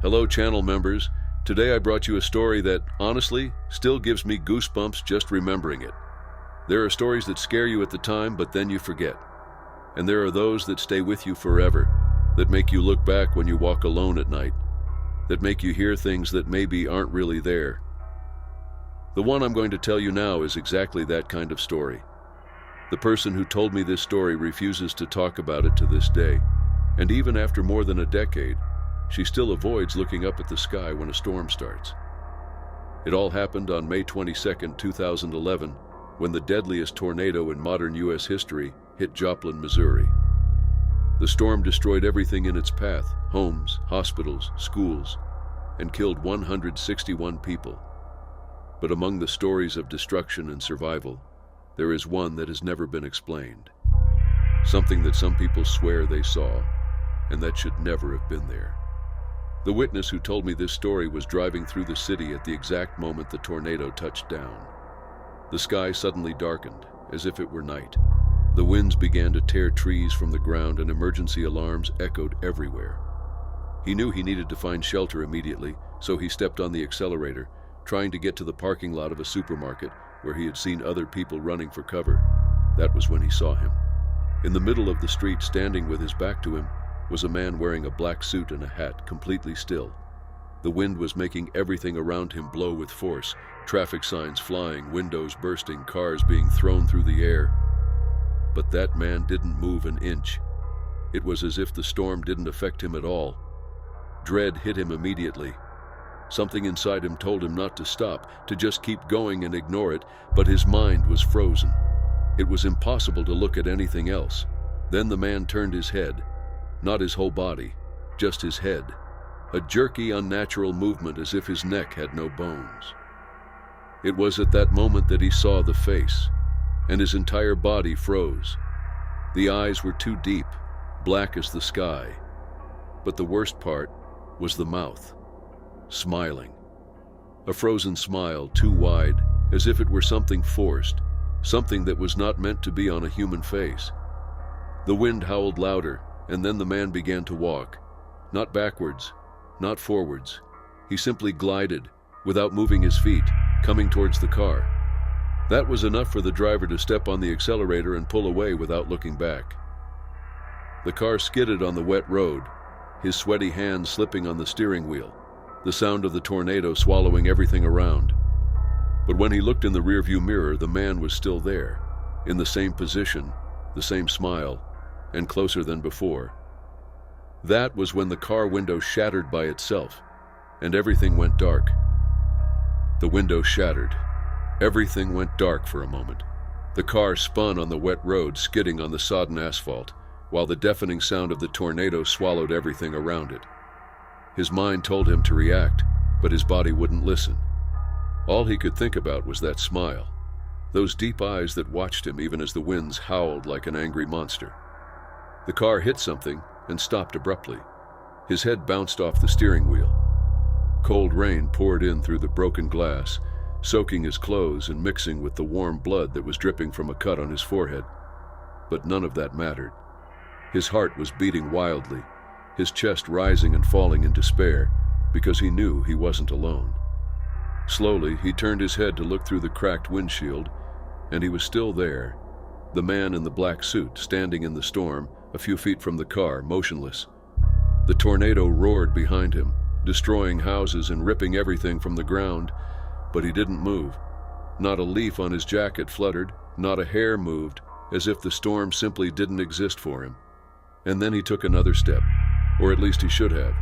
Hello, channel members. Today I brought you a story that, honestly, still gives me goosebumps just remembering it. There are stories that scare you at the time, but then you forget. And there are those that stay with you forever, that make you look back when you walk alone at night, that make you hear things that maybe aren't really there. The one I'm going to tell you now is exactly that kind of story. The person who told me this story refuses to talk about it to this day, and even after more than a decade, she still avoids looking up at the sky when a storm starts. It all happened on May 22, 2011, when the deadliest tornado in modern U.S. history hit Joplin, Missouri. The storm destroyed everything in its path: homes, hospitals, schools, and killed 161 people. But among the stories of destruction and survival, there is one that has never been explained. Something that some people swear they saw, and that should never have been there. The witness who told me this story was driving through the city at the exact moment the tornado touched down. The sky suddenly darkened, as if it were night. The winds began to tear trees from the ground, and emergency alarms echoed everywhere. He knew he needed to find shelter immediately, so he stepped on the accelerator, trying to get to the parking lot of a supermarket where he had seen other people running for cover. That was when he saw him. In the middle of the street, standing with his back to him, was a man wearing a black suit and a hat, completely still. The wind was making everything around him blow with force, traffic signs flying, windows bursting, cars being thrown through the air. But that man didn't move an inch. It was as if the storm didn't affect him at all. Dread hit him immediately. Something inside him told him not to stop, to just keep going and ignore it, but his mind was frozen. It was impossible to look at anything else. Then the man turned his head. Not his whole body, just his head. A jerky, unnatural movement as if his neck had no bones. It was at that moment that he saw the face, and his entire body froze. The eyes were too deep, black as the sky. But the worst part was the mouth, smiling. A frozen smile, too wide, as if it were something forced, something that was not meant to be on a human face. The wind howled louder, and then the man began to walk. Not backwards, not forwards. He simply glided, without moving his feet, coming towards the car. That was enough for the driver to step on the accelerator and pull away without looking back. The car skidded on the wet road, his sweaty hands slipping on the steering wheel, the sound of the tornado swallowing everything around. But when he looked in the rearview mirror, the man was still there, in the same position, the same smile, and closer than before. That was when the car window shattered by itself, and everything went dark. The window shattered. Everything went dark for a moment. The car spun on the wet road, skidding on the sodden asphalt, while the deafening sound of the tornado swallowed everything around it. His mind told him to react, but his body wouldn't listen. All he could think about was that smile, those deep eyes that watched him even as the winds howled like an angry monster. The car hit something and stopped abruptly. His head bounced off the steering wheel. Cold rain poured in through the broken glass, soaking his clothes and mixing with the warm blood that was dripping from a cut on his forehead. But none of that mattered. His heart was beating wildly, his chest rising and falling in despair, because he knew he wasn't alone. Slowly, he turned his head to look through the cracked windshield, and he was still there, the man in the black suit, standing in the storm, a few feet from the car, motionless. The tornado roared behind him, destroying houses and ripping everything from the ground, but he didn't move. Not a leaf on his jacket fluttered, not a hair moved, as if the storm simply didn't exist for him. And then he took another step, or at least he should have,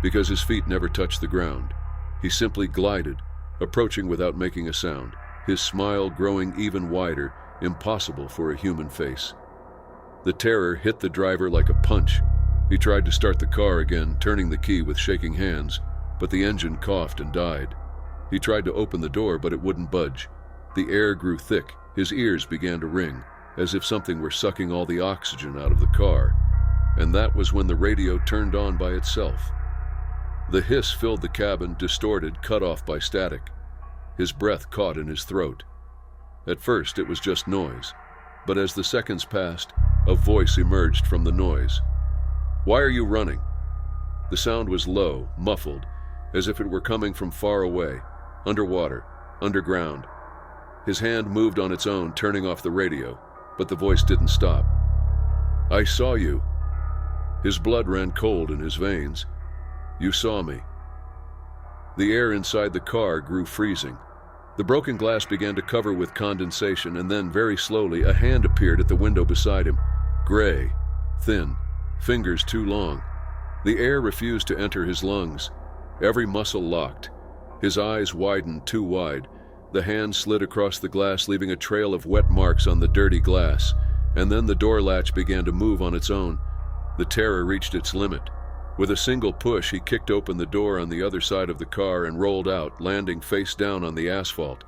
because his feet never touched the ground. He simply glided, approaching without making a sound, his smile growing even wider, impossible for a human face. The terror hit the driver like a punch. He tried to start the car again, turning the key with shaking hands, but the engine coughed and died. He tried to open the door, but it wouldn't budge. The air grew thick, his ears began to ring, as if something were sucking all the oxygen out of the car. And that was when the radio turned on by itself. The hiss filled the cabin, distorted, cut off by static. His breath caught in his throat. At first, it was just noise, but as the seconds passed, a voice emerged from the noise. "Why are you running?" The sound was low, muffled, as if it were coming from far away, underwater, underground. His hand moved on its own, turning off the radio, but the voice didn't stop. "I saw you." His blood ran cold in his veins. "You saw me." The air inside the car grew freezing. The broken glass began to cover with condensation, and then, very slowly, a hand appeared at the window beside him. Gray, thin, fingers too long. The air refused to enter his lungs. Every muscle locked. His eyes widened too wide. The hand slid across the glass, leaving a trail of wet marks on the dirty glass. And then the door latch began to move on its own. The terror reached its limit. With a single push, he kicked open the door on the other side of the car and rolled out, landing face down on the asphalt.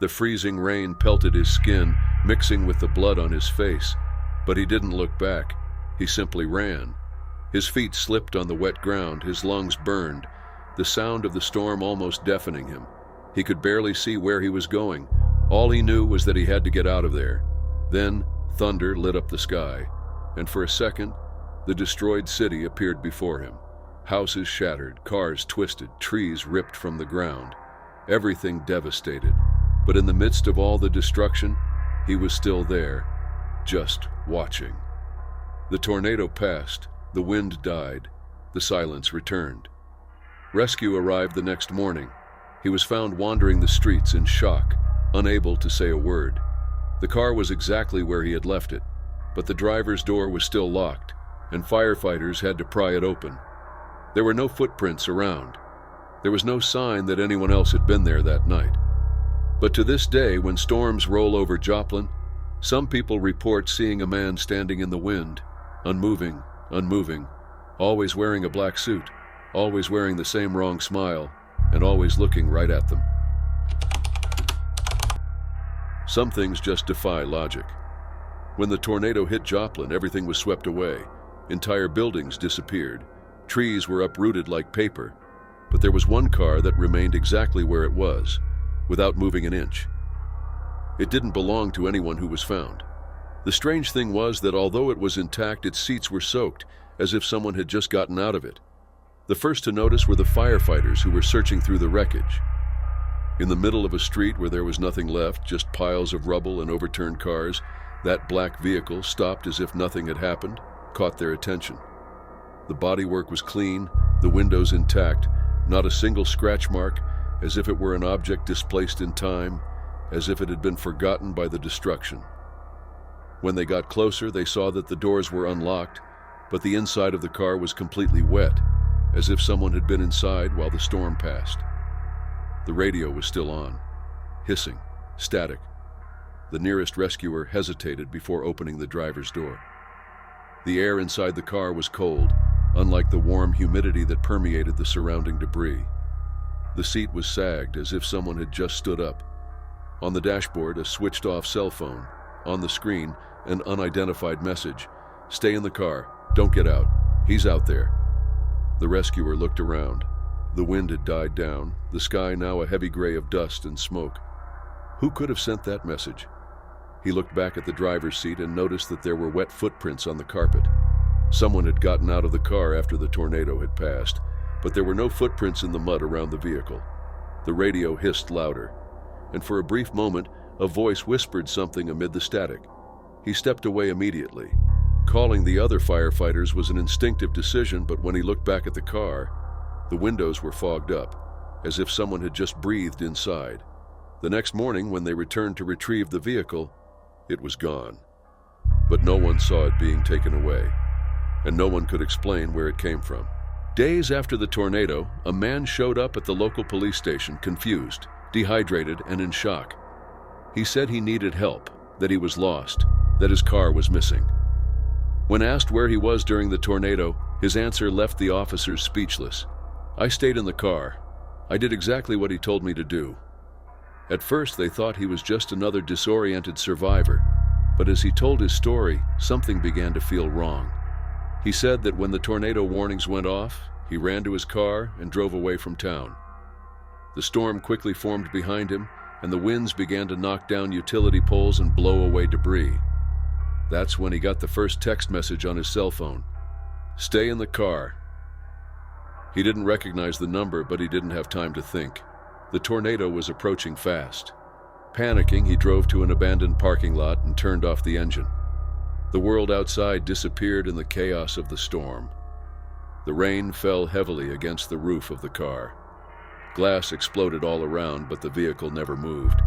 The freezing rain pelted his skin, mixing with the blood on his face. But he didn't look back. He simply ran. His feet slipped on the wet ground, his lungs burned, the sound of the storm almost deafening him. He could barely see where he was going. All he knew was that he had to get out of there. Then thunder lit up the sky, and for a second, the destroyed city appeared before him. Houses shattered, cars twisted, trees ripped from the ground. Everything devastated. But in the midst of all the destruction, he was still there, just watching. The tornado passed, the wind died, the silence returned. Rescue arrived the next morning. He was found wandering the streets in shock, unable to say a word. The car was exactly where he had left it, but the driver's door was still locked, and firefighters had to pry it open. There were no footprints around. There was no sign that anyone else had been there that night. But to this day, when storms roll over Joplin, some people report seeing a man standing in the wind, unmoving, always wearing a black suit, always wearing the same wrong smile, and always looking right at them. Some things just defy logic. When the tornado hit Joplin, everything was swept away. Entire buildings disappeared. Trees were uprooted like paper. But there was one car that remained exactly where it was, without moving an inch. It didn't belong to anyone who was found. The strange thing was that although it was intact, its seats were soaked, as if someone had just gotten out of it. The first to notice were the firefighters who were searching through the wreckage. In the middle of a street where there was nothing left, just piles of rubble and overturned cars, that black vehicle stopped as if nothing had happened, caught their attention. The bodywork was clean, the windows intact, not a single scratch mark, as if it were an object displaced in time, as if it had been forgotten by the destruction. When they got closer, they saw that the doors were unlocked, but the inside of the car was completely wet, as if someone had been inside while the storm passed. The radio was still on, hissing, static. The nearest rescuer hesitated before opening the driver's door. The air inside the car was cold, unlike the warm humidity that permeated the surrounding debris. The seat was sagged as if someone had just stood up. On the dashboard, a switched-off cell phone. On the screen, an unidentified message. "Stay in the car. Don't get out. He's out there." The rescuer looked around. The wind had died down, the sky now a heavy gray of dust and smoke. Who could have sent that message? He looked back at the driver's seat and noticed that there were wet footprints on the carpet. Someone had gotten out of the car after the tornado had passed, but there were no footprints in the mud around the vehicle. The radio hissed louder, and for a brief moment, a voice whispered something amid the static. He stepped away immediately. Calling the other firefighters was an instinctive decision, but when he looked back at the car, the windows were fogged up, as if someone had just breathed inside. The next morning, when they returned to retrieve the vehicle, it was gone. But no one saw it being taken away, and no one could explain where it came from. Days after the tornado, a man showed up at the local police station, confused, dehydrated, and in shock. He said he needed help, that he was lost, that his car was missing. When asked where he was during the tornado, his answer left the officers speechless. "I stayed in the car. I did exactly what he told me to do." At first, they thought he was just another disoriented survivor, but as he told his story, something began to feel wrong. He said that when the tornado warnings went off, he ran to his car and drove away from town. The storm quickly formed behind him, and the winds began to knock down utility poles and blow away debris. That's when he got the first text message on his cell phone. "Stay in the car." He didn't recognize the number, but he didn't have time to think. The tornado was approaching fast. Panicking, he drove to an abandoned parking lot and turned off the engine. The world outside disappeared in the chaos of the storm. The rain fell heavily against the roof of the car. Glass exploded all around, but the vehicle never moved.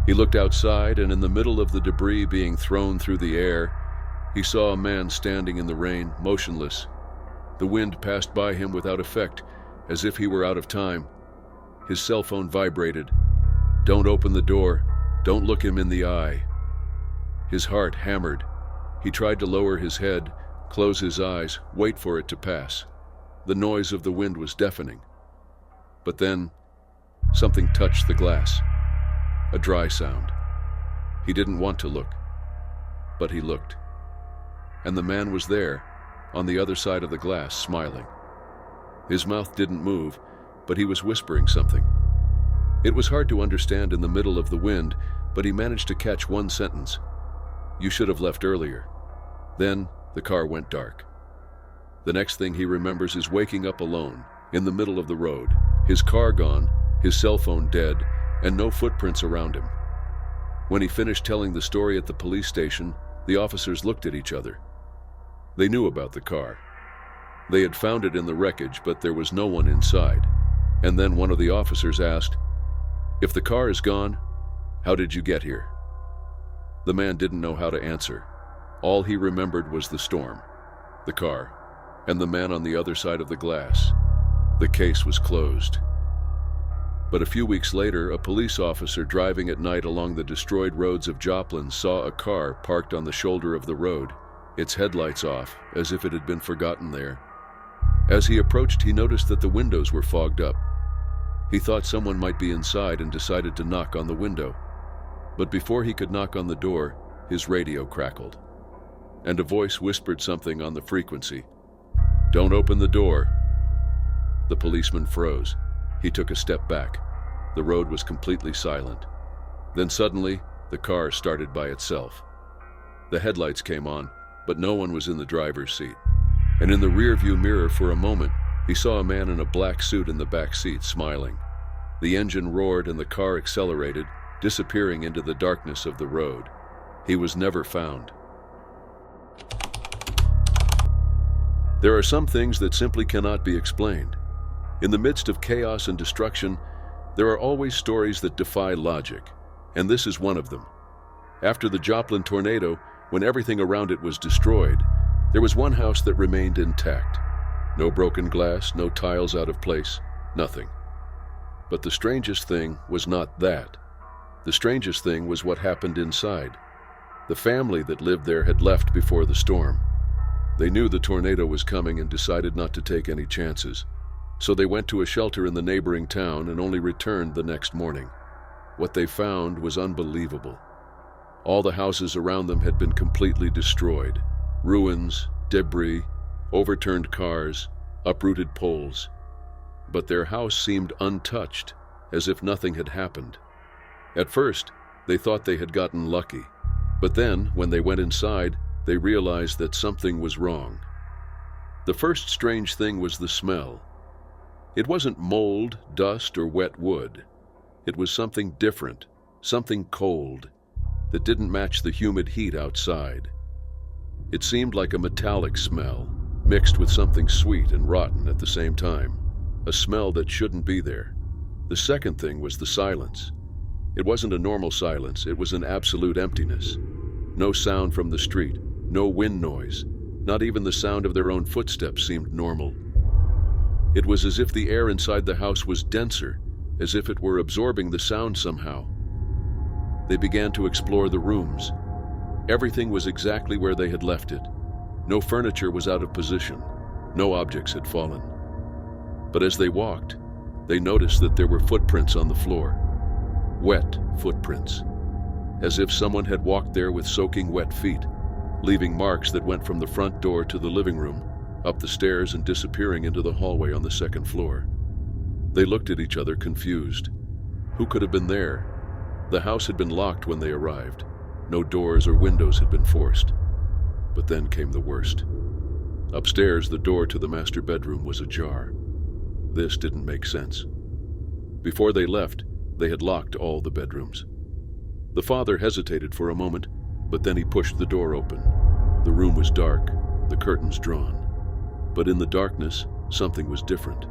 He looked outside, and in the middle of the debris being thrown through the air, he saw a man standing in the rain, motionless. The wind passed by him without effect, as if he were out of time. His cell phone vibrated. Don't open the door. Don't look him in the eye. His heart hammered. He tried to lower his head, close his eyes, wait for it to pass. The noise of the wind was deafening. But then, something touched the glass. A dry sound. He didn't want to look, but he looked. And the man was there, on the other side of the glass, smiling. His mouth didn't move, but he was whispering something. It was hard to understand in the middle of the wind, but he managed to catch one sentence. You should have left earlier. Then the car went dark. The next thing he remembers is waking up alone, in the middle of the road, his car gone, his cell phone dead, and no footprints around him. When he finished telling the story at the police station, the officers looked at each other. They knew about the car. They had found it in the wreckage, but there was no one inside. And then one of the officers asked, "If the car is gone, how did you get here?" The man didn't know how to answer. All he remembered was the storm, the car, and the man on the other side of the glass. The case was closed. But a few weeks later, a police officer driving at night along the destroyed roads of Joplin saw a car parked on the shoulder of the road, its headlights off, as if it had been forgotten there. As he approached, he noticed that the windows were fogged up. He thought someone might be inside and decided to knock on the window. But before he could knock on the door, his radio crackled. And a voice whispered something on the frequency. "Don't open the door." The policeman froze. He took a step back. The road was completely silent. Then suddenly, the car started by itself. The headlights came on, but no one was in the driver's seat. And in the rearview mirror for a moment, he saw a man in a black suit in the back seat, smiling. The engine roared and the car accelerated, disappearing into the darkness of the road. He was never found. There are some things that simply cannot be explained. In the midst of chaos and destruction, there are always stories that defy logic, and this is one of them. After the Joplin tornado, when everything around it was destroyed, there was one house that remained intact. No broken glass, no tiles out of place, nothing. But the strangest thing was not that. The strangest thing was what happened inside. The family that lived there had left before the storm. They knew the tornado was coming and decided not to take any chances. So they went to a shelter in the neighboring town and only returned the next morning. What they found was unbelievable. All the houses around them had been completely destroyed. Ruins, debris, overturned cars, uprooted poles. But their house seemed untouched, as if nothing had happened. At first, they thought they had gotten lucky. But then, when they went inside, they realized that something was wrong. The first strange thing was the smell. It wasn't mold, dust, or wet wood. It was something different, something cold, that didn't match the humid heat outside. It seemed like a metallic smell, mixed with something sweet and rotten at the same time, a smell that shouldn't be there. The second thing was the silence. It wasn't a normal silence, it was an absolute emptiness. No sound from the street, no wind noise, not even the sound of their own footsteps seemed normal. It was as if the air inside the house was denser, as if it were absorbing the sound somehow. They began to explore the rooms. Everything was exactly where they had left it. No furniture was out of position. No objects had fallen. But as they walked, they noticed that there were footprints on the floor. Wet footprints. As if someone had walked there with soaking wet feet, leaving marks that went from the front door to the living room, up the stairs and disappearing into the hallway on the second floor. They looked at each other, confused. Who could have been there? The house had been locked when they arrived. No doors or windows had been forced. But then came the worst. Upstairs, the door to the master bedroom was ajar. This didn't make sense. Before they left, they had locked all the bedrooms. The father hesitated for a moment, but then he pushed the door open. The room was dark, the curtains drawn. But in the darkness, something was different.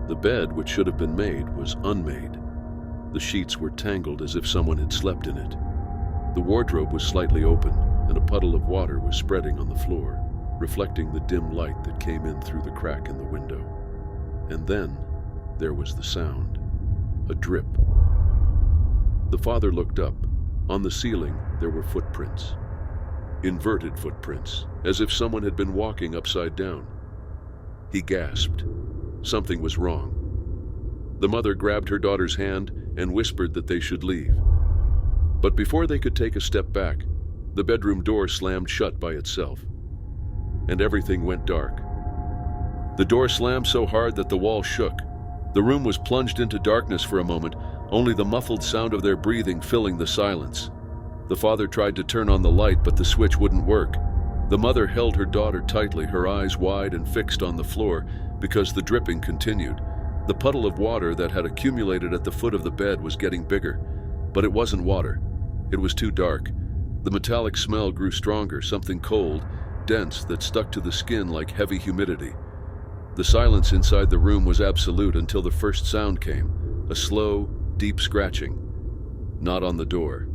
The bed, which should have been made, was unmade. The sheets were tangled as if someone had slept in it. The wardrobe was slightly open, and a puddle of water was spreading on the floor, reflecting the dim light that came in through the crack in the window. And then there was the sound. A drip. The father looked up. On the ceiling, there were footprints. Inverted footprints, as if someone had been walking upside down. He gasped. Something was wrong. The mother grabbed her daughter's hand and whispered that they should leave. But before they could take a step back, the bedroom door slammed shut by itself, and everything went dark. The door slammed so hard that the wall shook. The room was plunged into darkness for a moment, only the muffled sound of their breathing filling the silence. The father tried to turn on the light, but the switch wouldn't work. The mother held her daughter tightly, her eyes wide and fixed on the floor, because the dripping continued. The puddle of water that had accumulated at the foot of the bed was getting bigger, but it wasn't water. It was too dark. The metallic smell grew stronger, something cold, dense, that stuck to the skin like heavy humidity. The silence inside the room was absolute until the first sound came, a slow, deep scratching. Not on the door,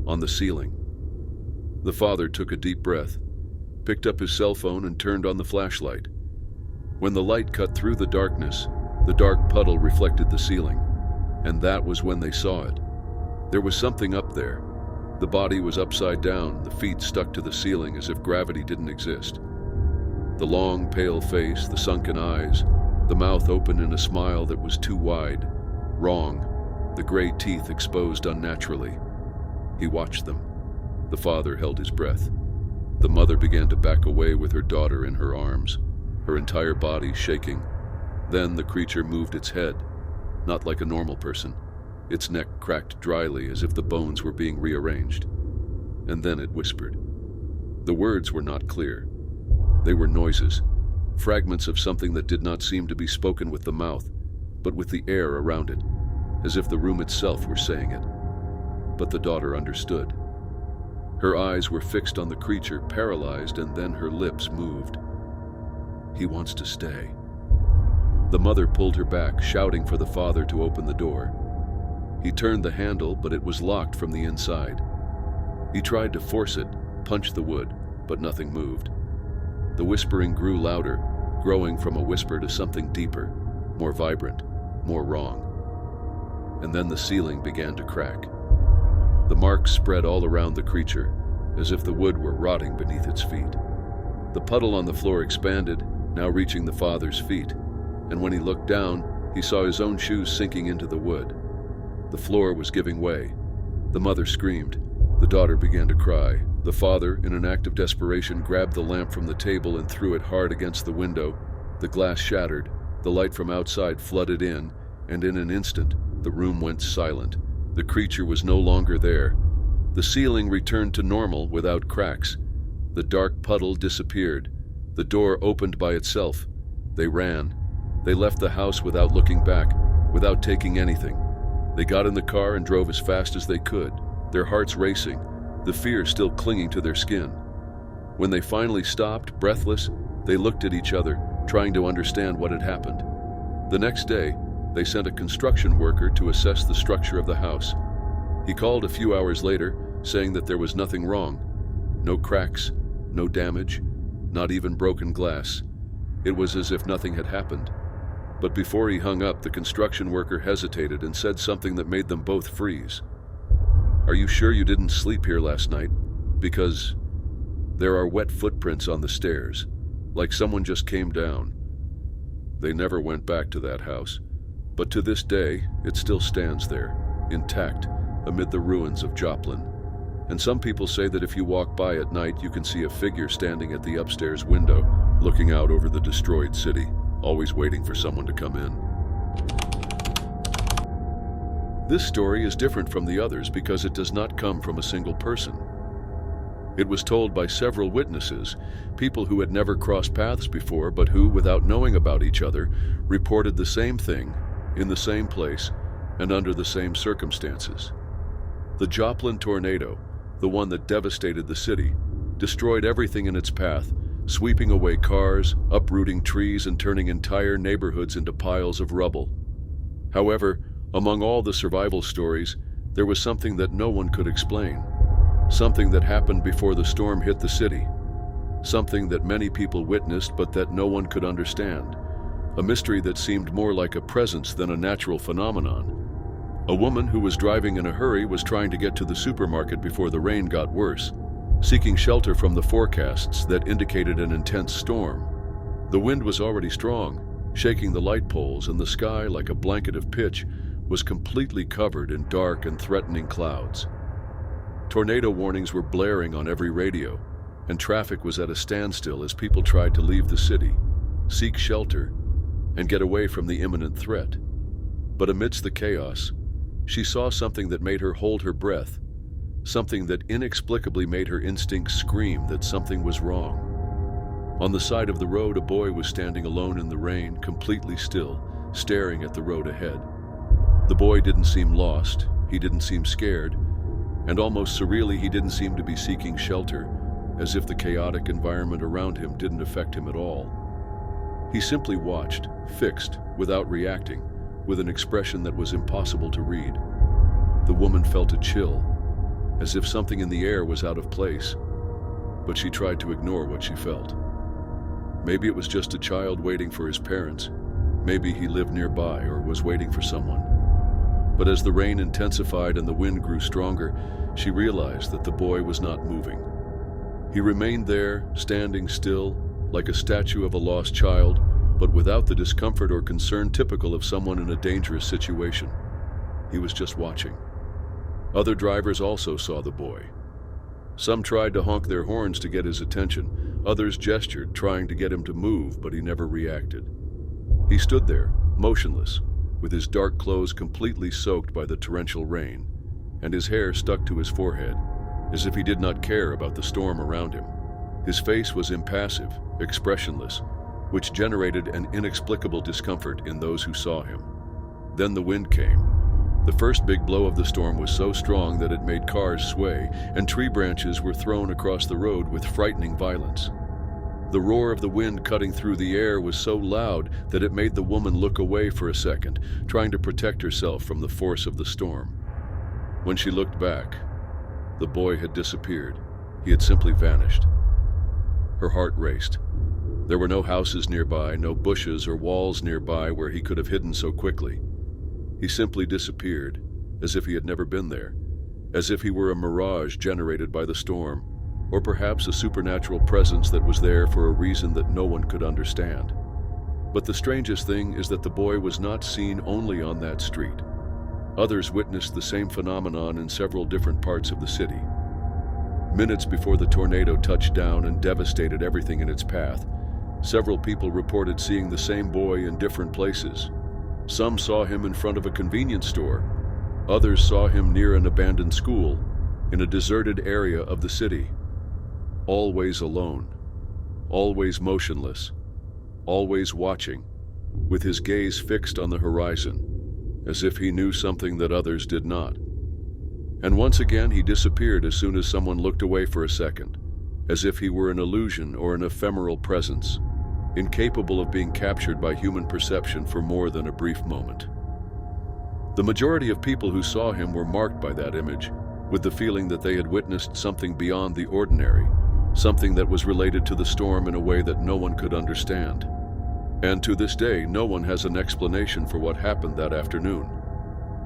on the ceiling. The father took a deep breath, picked up his cell phone and turned on the flashlight. When the light cut through the darkness, the dark puddle reflected the ceiling, and that was when they saw it. There was something up there. The body was upside down, the feet stuck to the ceiling as if gravity didn't exist. The long, pale face, the sunken eyes, the mouth open in a smile that was too wide, wrong, the gray teeth exposed unnaturally. He watched them. The father held his breath. The mother began to back away with her daughter in her arms, her entire body shaking. Then the creature moved its head, not like a normal person. Its neck cracked dryly as if the bones were being rearranged. And then it whispered. The words were not clear. They were noises, fragments of something that did not seem to be spoken with the mouth, but with the air around it, as if the room itself were saying it. But the daughter understood. Her eyes were fixed on the creature, paralyzed, and then her lips moved. He wants to stay. The mother pulled her back, shouting for the father to open the door. He turned the handle, but it was locked from the inside. He tried to force it, punch the wood, but nothing moved. The whispering grew louder, growing from a whisper to something deeper, more vibrant, more wrong. And then the ceiling began to crack. The marks spread all around the creature, as if the wood were rotting beneath its feet. The puddle on the floor expanded, now reaching the father's feet, and when he looked down, he saw his own shoes sinking into the wood. The floor was giving way. The mother screamed. The daughter began to cry. The father, in an act of desperation, grabbed the lamp from the table and threw it hard against the window. The glass shattered, the light from outside flooded in, and in an instant, the room went silent. The creature was no longer there. The ceiling returned to normal without cracks. The dark puddle disappeared. The door opened by itself. They ran. They left the house without looking back, without taking anything. They got in the car and drove as fast as they could, their hearts racing, the fear still clinging to their skin. When they finally stopped, breathless, they looked at each other, trying to understand what had happened. The next day, they sent a construction worker to assess the structure of the house. He called a few hours later, saying that there was nothing wrong. No cracks, no damage, not even broken glass. It was as if nothing had happened. But before he hung up, the construction worker hesitated and said something that made them both freeze. "Are you sure you didn't sleep here last night? Because there are wet footprints on the stairs, like someone just came down." They never went back to that house, but to this day, it still stands there, intact, amid the ruins of Joplin. And some people say that if you walk by at night, you can see a figure standing at the upstairs window, looking out over the destroyed city, always waiting for someone to come in. This story is different from the others because it does not come from a single person. It was told by several witnesses, people who had never crossed paths before but who, without knowing about each other, reported the same thing, in the same place, and under the same circumstances. The Joplin tornado, the one that devastated the city, destroyed everything in its path, sweeping away cars, uprooting trees, and turning entire neighborhoods into piles of rubble. However, among all the survival stories, there was something that no one could explain. Something that happened before the storm hit the city. Something that many people witnessed but that no one could understand. A mystery that seemed more like a presence than a natural phenomenon. A woman who was driving in a hurry was trying to get to the supermarket before the rain got worse, seeking shelter from the forecasts that indicated an intense storm. The wind was already strong, shaking the light poles, and the sky, like a blanket of pitch, was completely covered in dark and threatening clouds. Tornado warnings were blaring on every radio, and traffic was at a standstill as people tried to leave the city, seek shelter, and get away from the imminent threat. But amidst the chaos, she saw something that made her hold her breath, something that inexplicably made her instincts scream that something was wrong. On the side of the road, a boy was standing alone in the rain, completely still, staring at the road ahead. The boy didn't seem lost, he didn't seem scared, and almost surreally, he didn't seem to be seeking shelter, as if the chaotic environment around him didn't affect him at all. He simply watched, fixed, without reacting, with an expression that was impossible to read. The woman felt a chill, as if something in the air was out of place, but she tried to ignore what she felt. Maybe it was just a child waiting for his parents. Maybe he lived nearby or was waiting for someone. But as the rain intensified and the wind grew stronger, she realized that the boy was not moving. He remained there, standing still, like a statue of a lost child, but without the discomfort or concern typical of someone in a dangerous situation. He was just watching. Other drivers also saw the boy. Some tried to honk their horns to get his attention. Others gestured, trying to get him to move, but he never reacted. He stood there, motionless, with his dark clothes completely soaked by the torrential rain, and his hair stuck to his forehead, as if he did not care about the storm around him. His face was impassive, expressionless, which generated an inexplicable discomfort in those who saw him. Then the wind came. The first big blow of the storm was so strong that it made cars sway, and tree branches were thrown across the road with frightening violence. The roar of the wind cutting through the air was so loud that it made the woman look away for a second, trying to protect herself from the force of the storm. When she looked back, the boy had disappeared. He had simply vanished. Her heart raced. There were no houses nearby, no bushes or walls nearby where he could have hidden so quickly. He simply disappeared, as if he had never been there, as if he were a mirage generated by the storm, or perhaps a supernatural presence that was there for a reason that no one could understand. But the strangest thing is that the boy was not seen only on that street. Others witnessed the same phenomenon in several different parts of the city. Minutes before the tornado touched down and devastated everything in its path, several people reported seeing the same boy in different places. Some saw him in front of a convenience store. Others saw him near an abandoned school, in a deserted area of the city. Always alone, always motionless, always watching, with his gaze fixed on the horizon, as if he knew something that others did not. And once again he disappeared as soon as someone looked away for a second, as if he were an illusion or an ephemeral presence, incapable of being captured by human perception for more than a brief moment. The majority of people who saw him were marked by that image, with the feeling that they had witnessed something beyond the ordinary, something that was related to the storm in a way that no one could understand. And to this day, no one has an explanation for what happened that afternoon.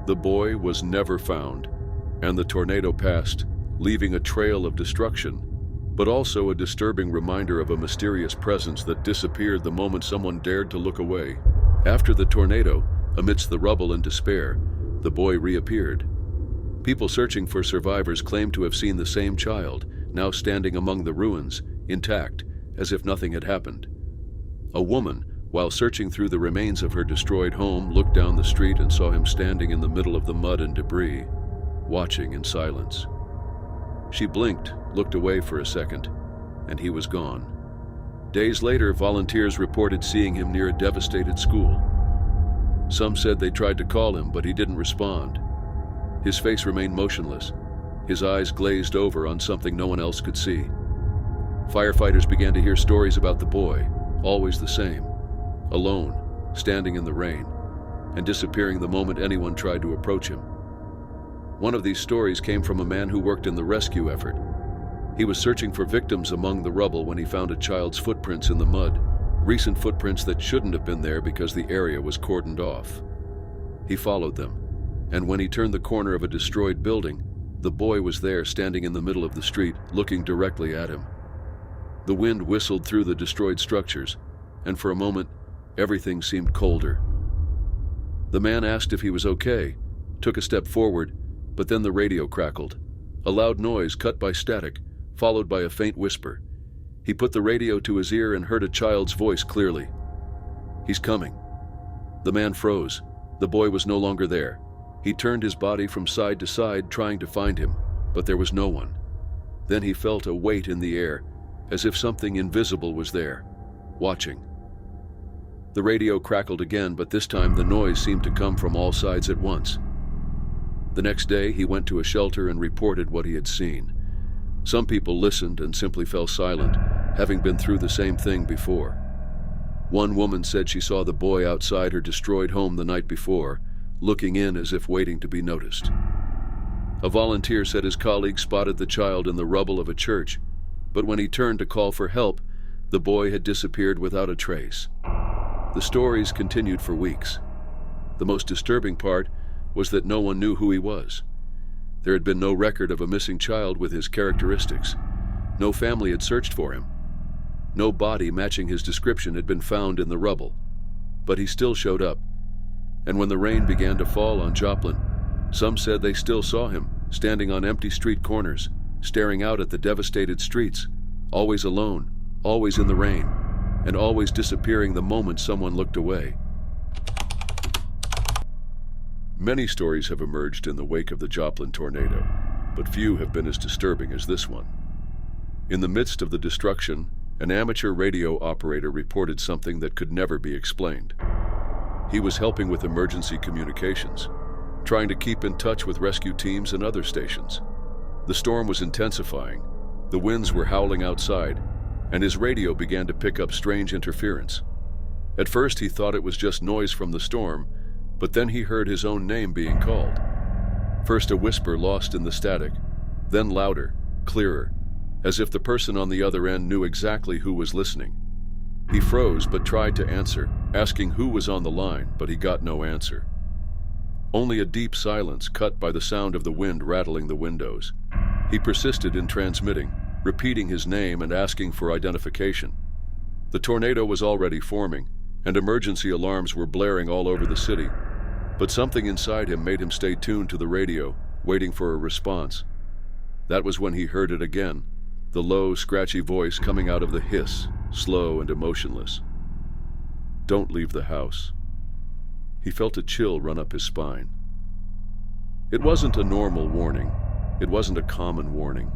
The boy was never found, and the tornado passed, leaving a trail of destruction, but also a disturbing reminder of a mysterious presence that disappeared the moment someone dared to look away. After the tornado, amidst the rubble and despair, the boy reappeared. People searching for survivors claimed to have seen the same child, now standing among the ruins, intact, as if nothing had happened. A woman, while searching through the remains of her destroyed home, looked down the street and saw him standing in the middle of the mud and debris, watching in silence. She blinked, looked away for a second, and he was gone. Days later, volunteers reported seeing him near a devastated school. Some said they tried to call him, but he didn't respond. His face remained motionless, his eyes glazed over on something no one else could see. Firefighters began to hear stories about the boy, always the same, alone, standing in the rain, and disappearing the moment anyone tried to approach him. One of these stories came from a man who worked in the rescue effort. He was searching for victims among the rubble when he found a child's footprints in the mud, recent footprints that shouldn't have been there because the area was cordoned off. He followed them, and when he turned the corner of a destroyed building, the boy was there standing in the middle of the street, looking directly at him. The wind whistled through the destroyed structures, and for a moment, everything seemed colder. The man asked if he was okay, took a step forward, but then the radio crackled. A loud noise cut by static, followed by a faint whisper. He put the radio to his ear and heard a child's voice clearly. "He's coming." The man froze. The boy was no longer there. He turned his body from side to side, trying to find him, but there was no one. Then he felt a weight in the air, as if something invisible was there, watching. The radio crackled again, but this time the noise seemed to come from all sides at once. The next day, he went to a shelter and reported what he had seen. Some people listened and simply fell silent, having been through the same thing before. One woman said she saw the boy outside her destroyed home the night before, looking in as if waiting to be noticed. A volunteer said his colleague spotted the child in the rubble of a church, but when he turned to call for help, the boy had disappeared without a trace. The stories continued for weeks. The most disturbing part was that no one knew who he was. There had been no record of a missing child with his characteristics. No family had searched for him. No body matching his description had been found in the rubble. But he still showed up. And when the rain began to fall on Joplin, some said they still saw him, standing on empty street corners, staring out at the devastated streets, always alone, always in the rain, and always disappearing the moment someone looked away. Many stories have emerged in the wake of the Joplin tornado, but few have been as disturbing as this one. In the midst of the destruction, an amateur radio operator reported something that could never be explained. He was helping with emergency communications, trying to keep in touch with rescue teams and other stations. The storm was intensifying, the winds were howling outside, and his radio began to pick up strange interference. At first he thought it was just noise from the storm, but then he heard his own name being called. First a whisper lost in the static, then louder, clearer, as if the person on the other end knew exactly who was listening. He froze but tried to answer, asking who was on the line, but he got no answer. Only a deep silence cut by the sound of the wind rattling the windows. He persisted in transmitting, repeating his name and asking for identification. The tornado was already forming, and emergency alarms were blaring all over the city, but something inside him made him stay tuned to the radio, waiting for a response. That was when he heard it again, the low, scratchy voice coming out of the hiss, slow and emotionless. "Don't leave the house." He felt a chill run up his spine. It wasn't a normal warning. It wasn't a common warning.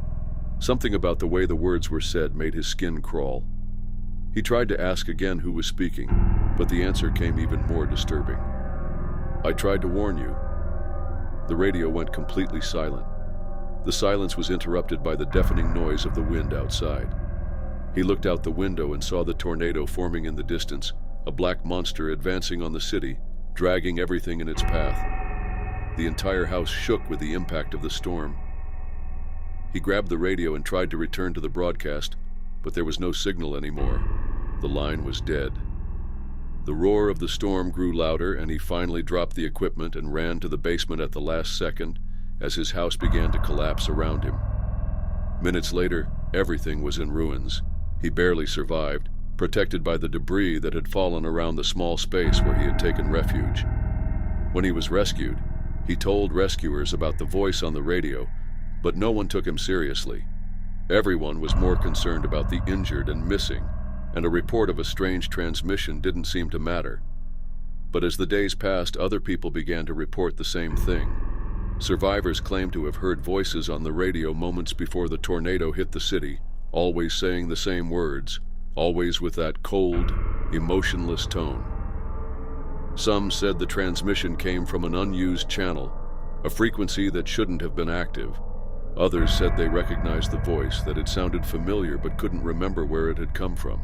Something about the way the words were said made his skin crawl. He tried to ask again who was speaking, but the answer came even more disturbing. "I tried to warn you." The radio went completely silent. The silence was interrupted by the deafening noise of the wind outside. He looked out the window and saw the tornado forming in the distance, a black monster advancing on the city, dragging everything in its path. The entire house shook with the impact of the storm. He grabbed the radio and tried to return to the broadcast, but there was no signal anymore. The line was dead. The roar of the storm grew louder, and he finally dropped the equipment and ran to the basement at the last second as his house began to collapse around him. Minutes later, everything was in ruins. He barely survived, protected by the debris that had fallen around the small space where he had taken refuge. When he was rescued, he told rescuers about the voice on the radio, but no one took him seriously. Everyone was more concerned about the injured and missing, and a report of a strange transmission didn't seem to matter. But as the days passed, other people began to report the same thing. Survivors claim to have heard voices on the radio moments before the tornado hit the city, always saying the same words, always with that cold, emotionless tone. Some said the transmission came from an unused channel, a frequency that shouldn't have been active. Others said they recognized the voice, that it sounded familiar but couldn't remember where it had come from.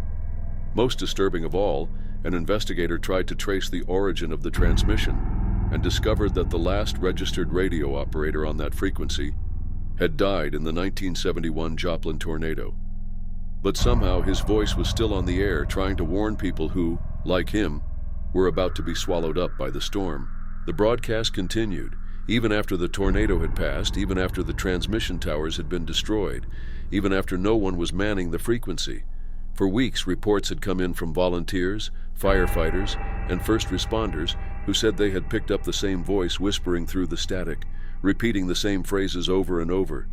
Most disturbing of all, an investigator tried to trace the origin of the transmission and discovered that the last registered radio operator on that frequency had died in the 1971 Joplin tornado. But somehow his voice was still on the air, trying to warn people who, like him, were about to be swallowed up by the storm. The broadcast continued, even after the tornado had passed, even after the transmission towers had been destroyed, even after no one was manning the frequency. For weeks, reports had come in from volunteers, firefighters, and first responders who said they had picked up the same voice whispering through the static, repeating the same phrases over and over.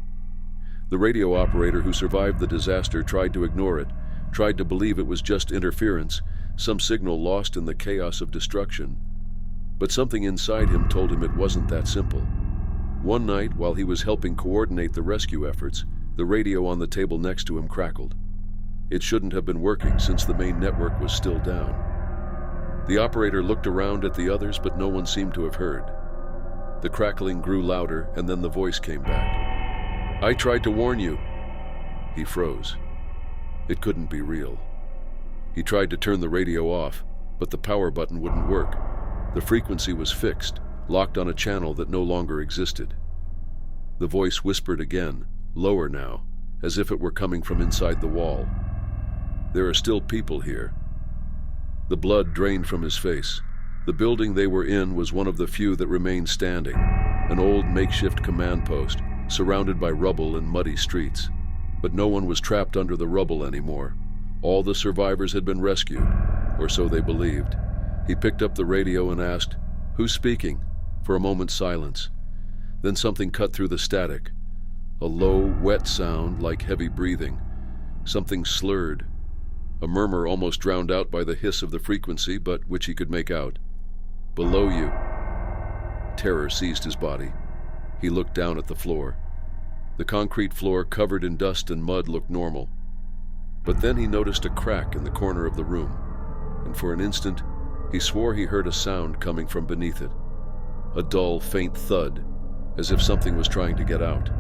The radio operator who survived the disaster tried to ignore it, tried to believe it was just interference, some signal lost in the chaos of destruction. But something inside him told him it wasn't that simple. One night, while he was helping coordinate the rescue efforts, the radio on the table next to him crackled. It shouldn't have been working since the main network was still down. The operator looked around at the others, but no one seemed to have heard. The crackling grew louder, and then the voice came back. "I tried to warn you." He froze. It couldn't be real. He tried to turn the radio off, but the power button wouldn't work. The frequency was fixed, locked on a channel that no longer existed. The voice whispered again, lower now, as if it were coming from inside the wall. "There are still people here." The blood drained from his face. The building they were in was one of the few that remained standing, an old makeshift command post, surrounded by rubble and muddy streets. But no one was trapped under the rubble anymore. All the survivors had been rescued, or so they believed. He picked up the radio and asked, "Who's speaking?" For a moment's silence. Then something cut through the static. A low, wet sound like heavy breathing. Something slurred. A murmur almost drowned out by the hiss of the frequency, but which he could make out. "Below you." Terror seized his body. He looked down at the floor. The concrete floor, covered in dust and mud, looked normal. But then he noticed a crack in the corner of the room, and for an instant, he swore he heard a sound coming from beneath it. A dull, faint thud, as if something was trying to get out.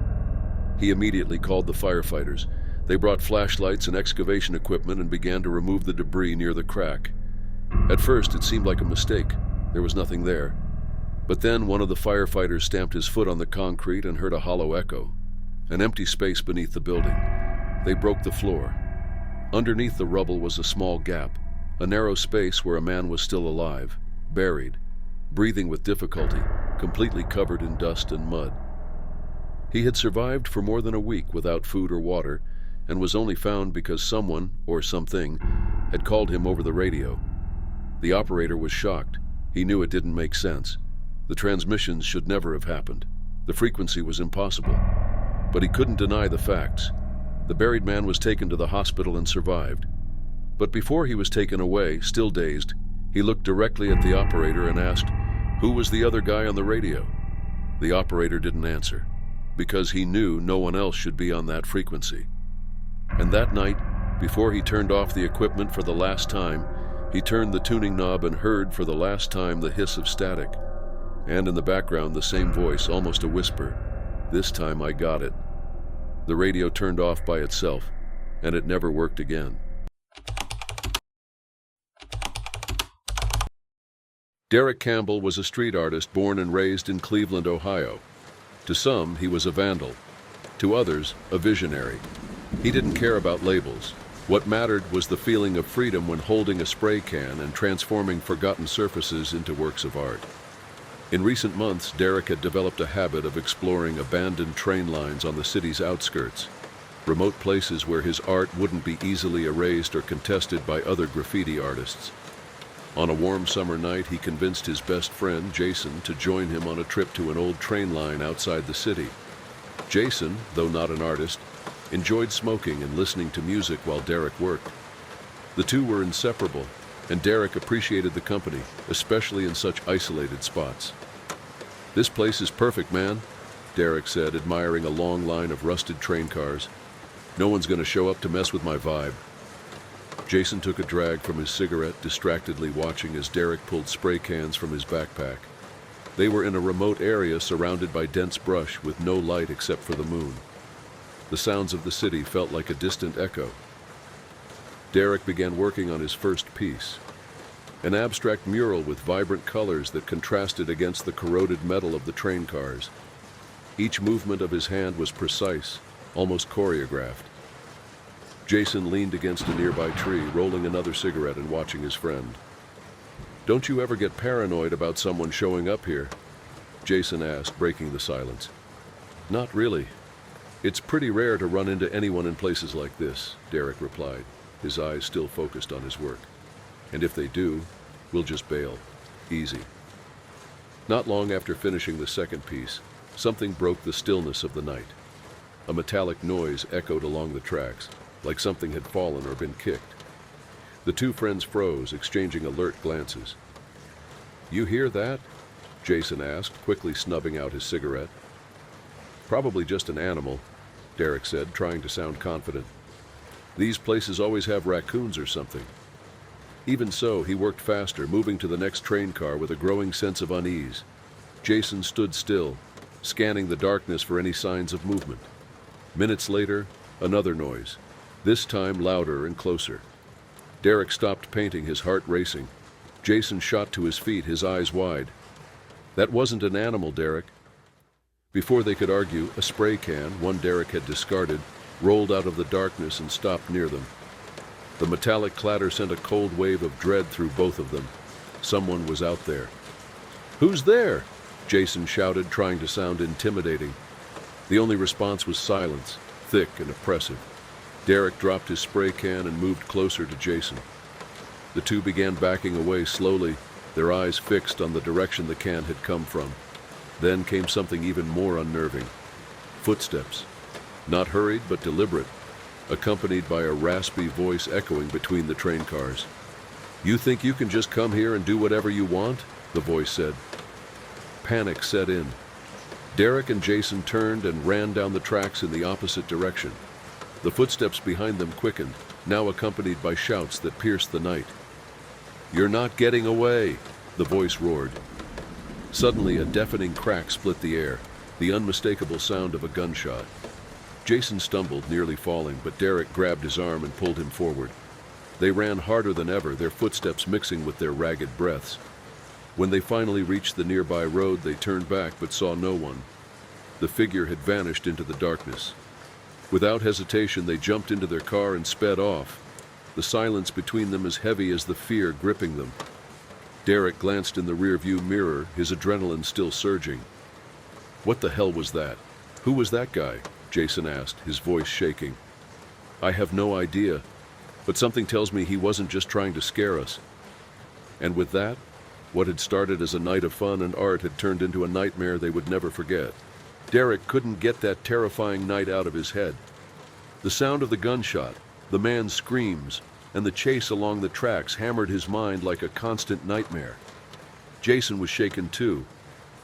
He immediately called the firefighters. They brought flashlights and excavation equipment and began to remove the debris near the crack. At first, it seemed like a mistake. There was nothing there. But then one of the firefighters stamped his foot on the concrete and heard a hollow echo. An empty space beneath the building. They broke the floor. Underneath the rubble was a small gap, a narrow space where a man was still alive, buried, breathing with difficulty, completely covered in dust and mud. He had survived for more than a week without food or water, and was only found because someone, or something, had called him over the radio. The operator was shocked. He knew it didn't make sense. The transmissions should never have happened. The frequency was impossible. But he couldn't deny the facts. The buried man was taken to the hospital and survived. But before he was taken away, still dazed, he looked directly at the operator and asked, "Who was the other guy on the radio?" The operator didn't answer, because he knew no one else should be on that frequency. And that night, before he turned off the equipment for the last time, he turned the tuning knob and heard for the last time the hiss of static. And in the background, the same voice, almost a whisper, "This time I got it." The radio turned off by itself, and it never worked again. Derek Campbell was a street artist born and raised in Cleveland, Ohio. To some, he was a vandal. To others, a visionary. He didn't care about labels. What mattered was the feeling of freedom when holding a spray can and transforming forgotten surfaces into works of art. In recent months, Derek had developed a habit of exploring abandoned train lines on the city's outskirts, remote places where his art wouldn't be easily erased or contested by other graffiti artists. On a warm summer night, he convinced his best friend, Jason, to join him on a trip to an old train line outside the city. Jason, though not an artist, enjoyed smoking and listening to music while Derek worked. The two were inseparable, and Derek appreciated the company, especially in such isolated spots. "This place is perfect, man," Derek said, admiring a long line of rusted train cars. "No one's going to show up to mess with my vibe." Jason took a drag from his cigarette, distractedly watching as Derek pulled spray cans from his backpack. They were in a remote area surrounded by dense brush with no light except for the moon. The sounds of the city felt like a distant echo. Derek began working on his first piece, an abstract mural with vibrant colors that contrasted against the corroded metal of the train cars. Each movement of his hand was precise, almost choreographed. Jason leaned against a nearby tree, rolling another cigarette and watching his friend. "Don't you ever get paranoid about someone showing up here?" Jason asked, breaking the silence. "Not really. It's pretty rare to run into anyone in places like this," Derek replied, his eyes still focused on his work. "And if they do, we'll just bail. Easy." Not long after finishing the second piece, something broke the stillness of the night. A metallic noise echoed along the tracks, like something had fallen or been kicked. The two friends froze, exchanging alert glances. "You hear that?" Jason asked, quickly snubbing out his cigarette. "Probably just an animal," Derek said, trying to sound confident. "These places always have raccoons or something." Even so, he worked faster, moving to the next train car with a growing sense of unease. Jason stood still, scanning the darkness for any signs of movement. Minutes later, another noise, this time louder and closer. Derek stopped painting, his heart racing. Jason shot to his feet, his eyes wide. "That wasn't an animal, Derek." Before they could argue, a spray can, one Derek had discarded, rolled out of the darkness and stopped near them. The metallic clatter sent a cold wave of dread through both of them. Someone was out there. "Who's there?" Jason shouted, trying to sound intimidating. The only response was silence, thick and oppressive. Derek dropped his spray can and moved closer to Jason. The two began backing away slowly, their eyes fixed on the direction the can had come from. Then came something even more unnerving. Footsteps. Not hurried, but deliberate, accompanied by a raspy voice echoing between the train cars. "You think you can just come here and do whatever you want?" the voice said. Panic set in. Derek and Jason turned and ran down the tracks in the opposite direction. The footsteps behind them quickened, now accompanied by shouts that pierced the night. "You're not getting away!" the voice roared. Suddenly, a deafening crack split the air, the unmistakable sound of a gunshot. Jason stumbled, nearly falling, but Derek grabbed his arm and pulled him forward. They ran harder than ever, their footsteps mixing with their ragged breaths. When they finally reached the nearby road, they turned back but saw no one. The figure had vanished into the darkness. Without hesitation, they jumped into their car and sped off, the silence between them as heavy as the fear gripping them. Derek glanced in the rearview mirror, his adrenaline still surging. "What the hell was that? Who was that guy?" Jason asked, his voice shaking. "I have no idea, but something tells me he wasn't just trying to scare us." And with that, what had started as a night of fun and art had turned into a nightmare they would never forget. Derek couldn't get that terrifying night out of his head. The sound of the gunshot, the man's screams, and the chase along the tracks hammered his mind like a constant nightmare. Jason was shaken too,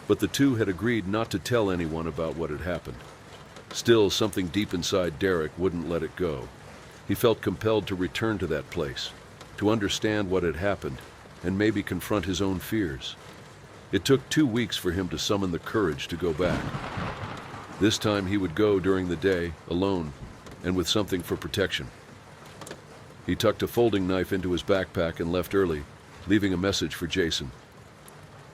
but the two had agreed not to tell anyone about what had happened. Still, something deep inside Derek wouldn't let it go. He felt compelled to return to that place, to understand what had happened, and maybe confront his own fears. It took 2 weeks for him to summon the courage to go back. This time he would go during the day, alone, and with something for protection. He tucked a folding knife into his backpack and left early, leaving a message for Jason.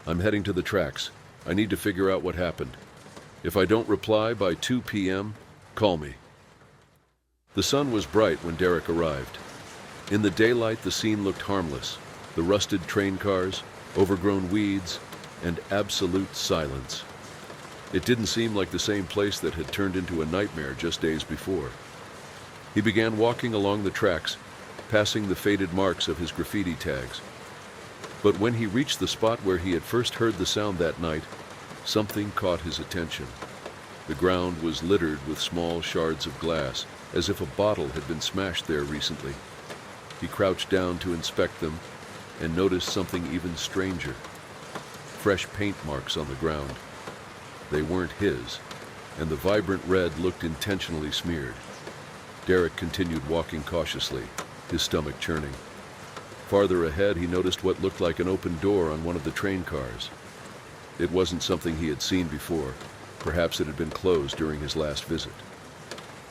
"I'm heading to the tracks. I need to figure out what happened. If I don't reply by 2 p.m., call me." The sun was bright when Derek arrived. In the daylight, the scene looked harmless. The rusted train cars, overgrown weeds, and absolute silence. It didn't seem like the same place that had turned into a nightmare just days before. He began walking along the tracks, passing the faded marks of his graffiti tags. But when he reached the spot where he had first heard the sound that night, something caught his attention. The ground was littered with small shards of glass, as if a bottle had been smashed there recently. He crouched down to inspect them and noticed something even stranger. Fresh paint marks on the ground, They weren't his, and the vibrant red looked intentionally smeared. Derek continued walking cautiously, his stomach churning. Farther ahead, he noticed what looked like an open door on one of the train cars. It wasn't something he had seen before. Perhaps it had been closed during his last visit.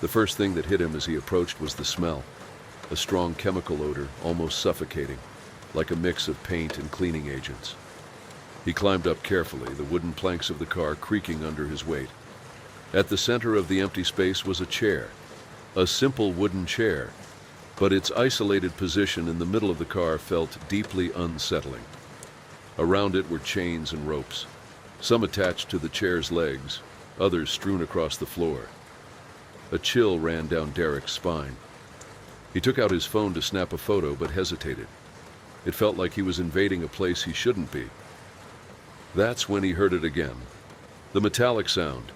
The first thing that hit him as he approached was the smell, a strong chemical odor, almost suffocating, like a mix of paint and cleaning agents. He climbed up carefully, the wooden planks of the car creaking under his weight. At the center of the empty space was a chair, a simple wooden chair, but its isolated position in the middle of the car felt deeply unsettling. Around it were chains and ropes, some attached to the chair's legs, others strewn across the floor. A chill ran down Derek's spine. He took out his phone to snap a photo, but hesitated. It felt like he was invading a place he shouldn't be. That's when he heard it again. The metallic sound,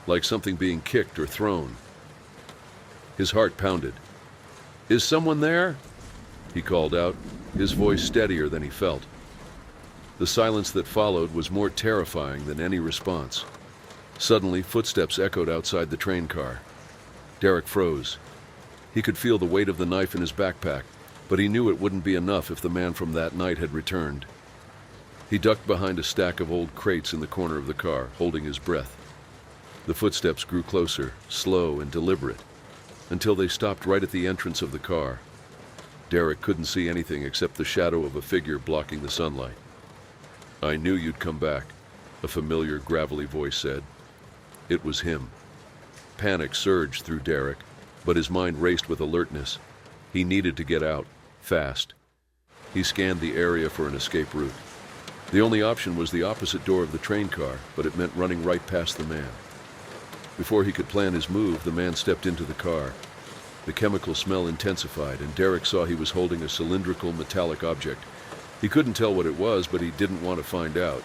like something being kicked or thrown. His heart pounded. "Is someone there?" he called out, his voice steadier than he felt. The silence that followed was more terrifying than any response. Suddenly, footsteps echoed outside the train car. Derek froze. He could feel the weight of the knife in his backpack, but he knew it wouldn't be enough if the man from that night had returned. He ducked behind a stack of old crates in the corner of the car, holding his breath. The footsteps grew closer, slow and deliberate, until they stopped right at the entrance of the car. Derek couldn't see anything except the shadow of a figure blocking the sunlight. "I knew you'd come back," a familiar, gravelly voice said. It was him. Panic surged through Derek, but his mind raced with alertness. He needed to get out, fast. He scanned the area for an escape route. The only option was the opposite door of the train car, but it meant running right past the man. Before he could plan his move, the man stepped into the car. The chemical smell intensified, and Derek saw he was holding a cylindrical metallic object. He couldn't tell what it was, but he didn't want to find out.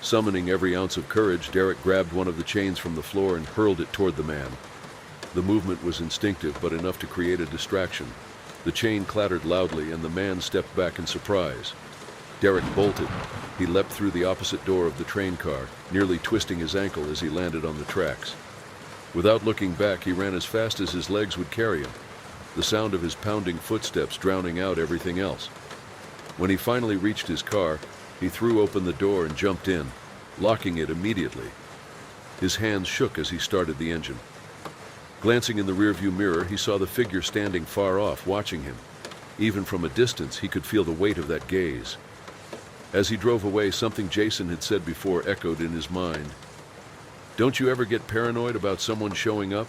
Summoning every ounce of courage, Derek grabbed one of the chains from the floor and hurled it toward the man. The movement was instinctive, but enough to create a distraction. The chain clattered loudly, and the man stepped back in surprise. Derek bolted. He leapt through the opposite door of the train car, nearly twisting his ankle as he landed on the tracks. Without looking back, he ran as fast as his legs would carry him, the sound of his pounding footsteps drowning out everything else. When he finally reached his car, he threw open the door and jumped in, locking it immediately. His hands shook as he started the engine. Glancing in the rearview mirror, he saw the figure standing far off, watching him. Even from a distance, he could feel the weight of that gaze. As he drove away, something Jason had said before echoed in his mind. "Don't you ever get paranoid about someone showing up?"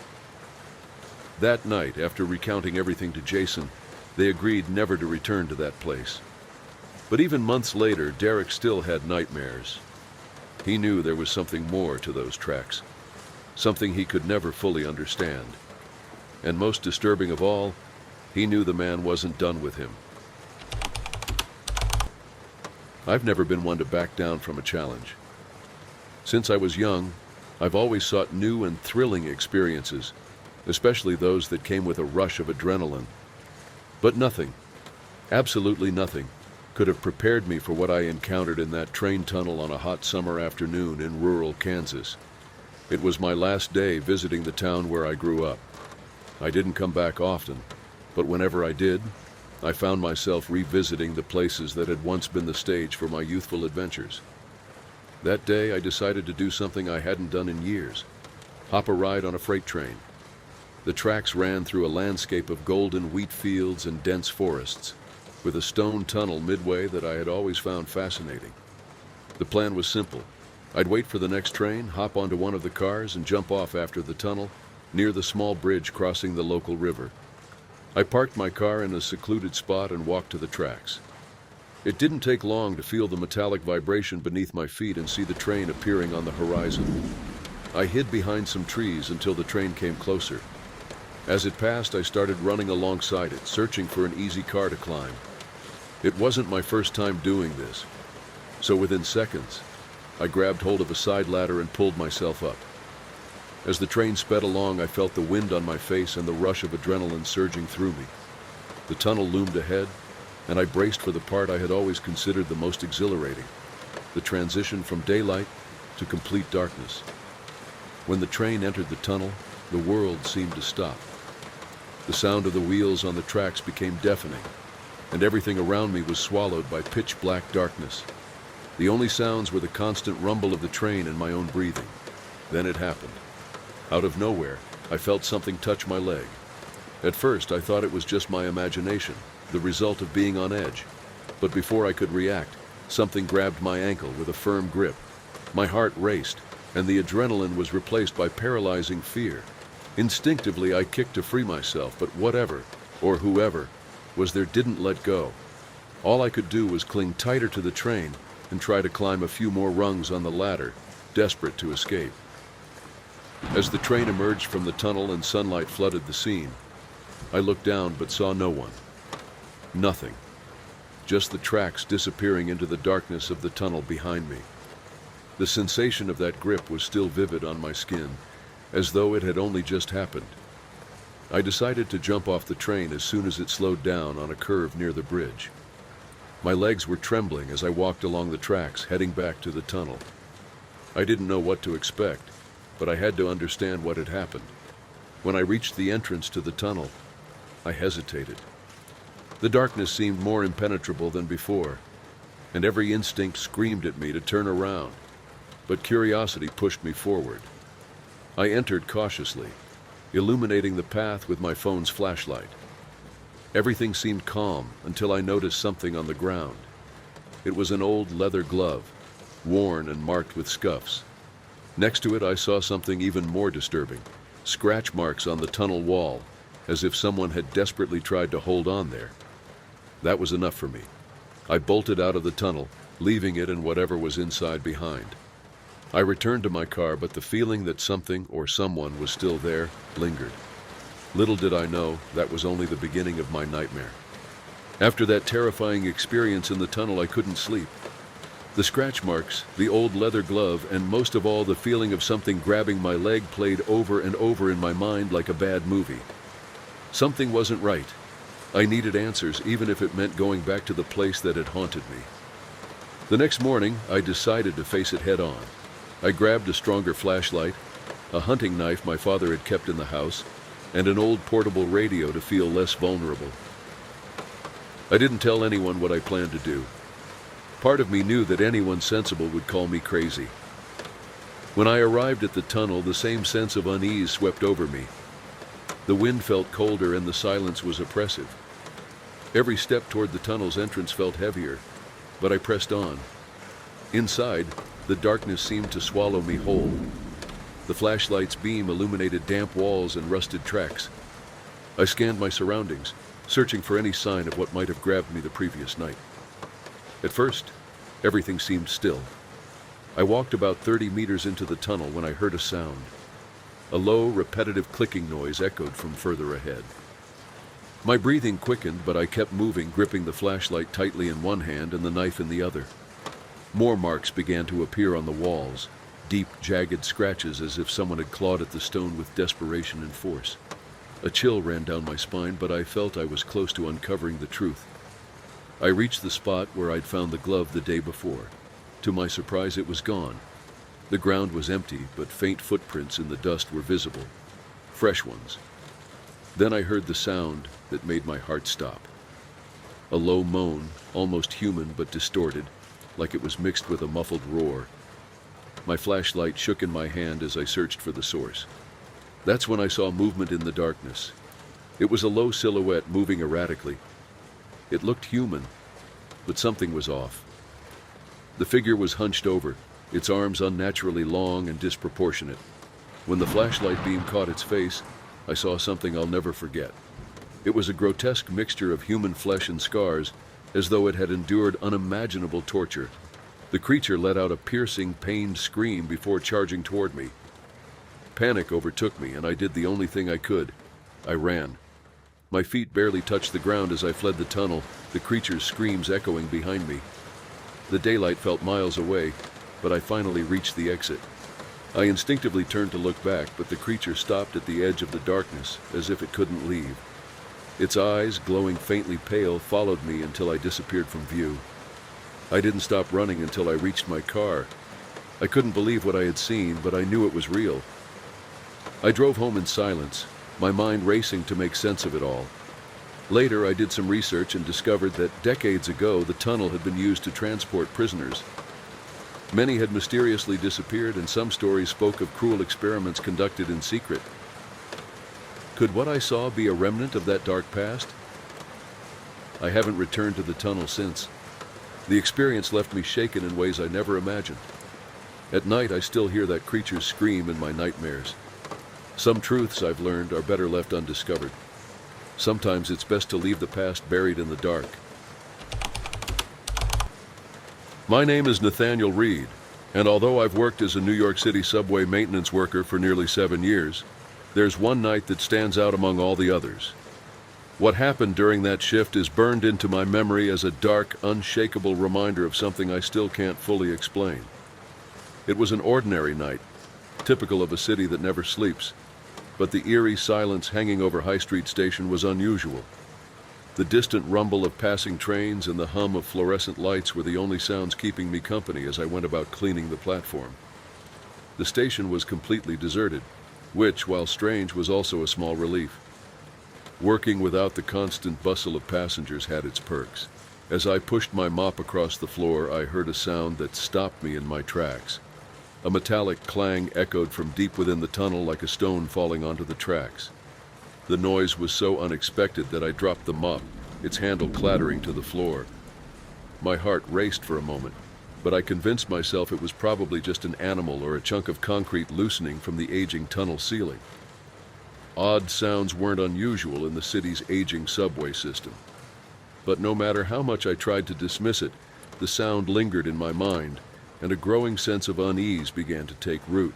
That night, after recounting everything to Jason, they agreed never to return to that place. But even months later, Derek still had nightmares. He knew there was something more to those tracks, something he could never fully understand. And most disturbing of all, he knew the man wasn't done with him. I've never been one to back down from a challenge. Since I was young, I've always sought new and thrilling experiences, especially those that came with a rush of adrenaline. But nothing, absolutely nothing, could have prepared me for what I encountered in that train tunnel on a hot summer afternoon in rural Kansas. It was my last day visiting the town where I grew up. I didn't come back often, but whenever I did, I found myself revisiting the places that had once been the stage for my youthful adventures. That day, I decided to do something I hadn't done in years: hop a ride on a freight train. The tracks ran through a landscape of golden wheat fields and dense forests, with a stone tunnel midway that I had always found fascinating. The plan was simple. I'd wait for the next train, hop onto one of the cars, and jump off after the tunnel, near the small bridge crossing the local river. I parked my car in a secluded spot and walked to the tracks. It didn't take long to feel the metallic vibration beneath my feet and see the train appearing on the horizon. I hid behind some trees until the train came closer. As it passed, I started running alongside it, searching for an easy car to climb. It wasn't my first time doing this, so within seconds, I grabbed hold of a side ladder and pulled myself up. As the train sped along, I felt the wind on my face and the rush of adrenaline surging through me. The tunnel loomed ahead, and I braced for the part I had always considered the most exhilarating: the transition from daylight to complete darkness. When the train entered the tunnel, the world seemed to stop. The sound of the wheels on the tracks became deafening, and everything around me was swallowed by pitch-black darkness. The only sounds were the constant rumble of the train and my own breathing. Then it happened. Out of nowhere, I felt something touch my leg. At first, I thought it was just my imagination, the result of being on edge. But before I could react, something grabbed my ankle with a firm grip. My heart raced, and the adrenaline was replaced by paralyzing fear. Instinctively, I kicked to free myself, but whatever, or whoever, was there didn't let go. All I could do was cling tighter to the train and try to climb a few more rungs on the ladder, desperate to escape. As the train emerged from the tunnel and sunlight flooded the scene, I looked down but saw no one. Nothing. Just the tracks disappearing into the darkness of the tunnel behind me. The sensation of that grip was still vivid on my skin, as though it had only just happened. I decided to jump off the train as soon as it slowed down on a curve near the bridge. My legs were trembling as I walked along the tracks, heading back to the tunnel. I didn't know what to expect, but I had to understand what had happened. When I reached the entrance to the tunnel, I hesitated. The darkness seemed more impenetrable than before, and every instinct screamed at me to turn around, but curiosity pushed me forward. I entered cautiously, illuminating the path with my phone's flashlight. Everything seemed calm until I noticed something on the ground. It was an old leather glove, worn and marked with scuffs. Next to it, I saw something even more disturbing, scratch marks on the tunnel wall, as if someone had desperately tried to hold on there. That was enough for me. I bolted out of the tunnel, leaving it and whatever was inside behind. I returned to my car, but the feeling that something or someone was still there lingered. Little did I know that was only the beginning of my nightmare. After that terrifying experience in the tunnel, I couldn't sleep. The scratch marks, the old leather glove, and most of all the feeling of something grabbing my leg played over and over in my mind like a bad movie. Something wasn't right. I needed answers, even if it meant going back to the place that had haunted me. The next morning, I decided to face it head on. I grabbed a stronger flashlight, a hunting knife my father had kept in the house, and an old portable radio to feel less vulnerable. I didn't tell anyone what I planned to do. Part of me knew that anyone sensible would call me crazy. When I arrived at the tunnel, the same sense of unease swept over me. The wind felt colder and the silence was oppressive. Every step toward the tunnel's entrance felt heavier, but I pressed on. Inside, the darkness seemed to swallow me whole. The flashlight's beam illuminated damp walls and rusted tracks. I scanned my surroundings, searching for any sign of what might have grabbed me the previous night. At first, everything seemed still. I walked about 30 meters into the tunnel when I heard a sound. A low, repetitive clicking noise echoed from further ahead. My breathing quickened, but I kept moving, gripping the flashlight tightly in one hand and the knife in the other. More marks began to appear on the walls, deep, jagged scratches as if someone had clawed at the stone with desperation and force. A chill ran down my spine, but I felt I was close to uncovering the truth. I reached the spot where I'd found the glove the day before. To my surprise, it was gone. The ground was empty, but faint footprints in the dust were visible. Fresh ones. Then I heard the sound that made my heart stop. A low moan, almost human but distorted, like it was mixed with a muffled roar. My flashlight shook in my hand as I searched for the source. That's when I saw movement in the darkness. It was a low silhouette moving erratically. It looked human, but something was off. The figure was hunched over, its arms unnaturally long and disproportionate. When the flashlight beam caught its face, I saw something I'll never forget. It was a grotesque mixture of human flesh and scars, as though it had endured unimaginable torture. The creature let out a piercing, pained scream before charging toward me. Panic overtook me, and I did the only thing I could. I ran. My feet barely touched the ground as I fled the tunnel, the creature's screams echoing behind me. The daylight felt miles away, but I finally reached the exit. I instinctively turned to look back, but the creature stopped at the edge of the darkness, as if it couldn't leave. Its eyes, glowing faintly pale, followed me until I disappeared from view. I didn't stop running until I reached my car. I couldn't believe what I had seen, but I knew it was real. I drove home in silence, my mind racing to make sense of it all. Later, I did some research and discovered that decades ago, the tunnel had been used to transport prisoners. Many had mysteriously disappeared, and some stories spoke of cruel experiments conducted in secret. Could what I saw be a remnant of that dark past? I haven't returned to the tunnel since. The experience left me shaken in ways I never imagined. At night, I still hear that creature's scream in my nightmares. Some truths I've learned are better left undiscovered. Sometimes it's best to leave the past buried in the dark. My name is Nathaniel Reed, and although I've worked as a New York City subway maintenance worker for nearly 7 years, there's one night that stands out among all the others. What happened during that shift is burned into my memory as a dark, unshakable reminder of something I still can't fully explain. It was an ordinary night, typical of a city that never sleeps, but the eerie silence hanging over High Street Station was unusual. The distant rumble of passing trains and the hum of fluorescent lights were the only sounds keeping me company as I went about cleaning the platform. The station was completely deserted, which, while strange, was also a small relief. Working without the constant bustle of passengers had its perks. As I pushed my mop across the floor, I heard a sound that stopped me in my tracks. A metallic clang echoed from deep within the tunnel like a stone falling onto the tracks. The noise was so unexpected that I dropped the mop, its handle clattering to the floor. My heart raced for a moment, but I convinced myself it was probably just an animal or a chunk of concrete loosening from the aging tunnel ceiling. Odd sounds weren't unusual in the city's aging subway system. But no matter how much I tried to dismiss it, the sound lingered in my mind, and a growing sense of unease began to take root.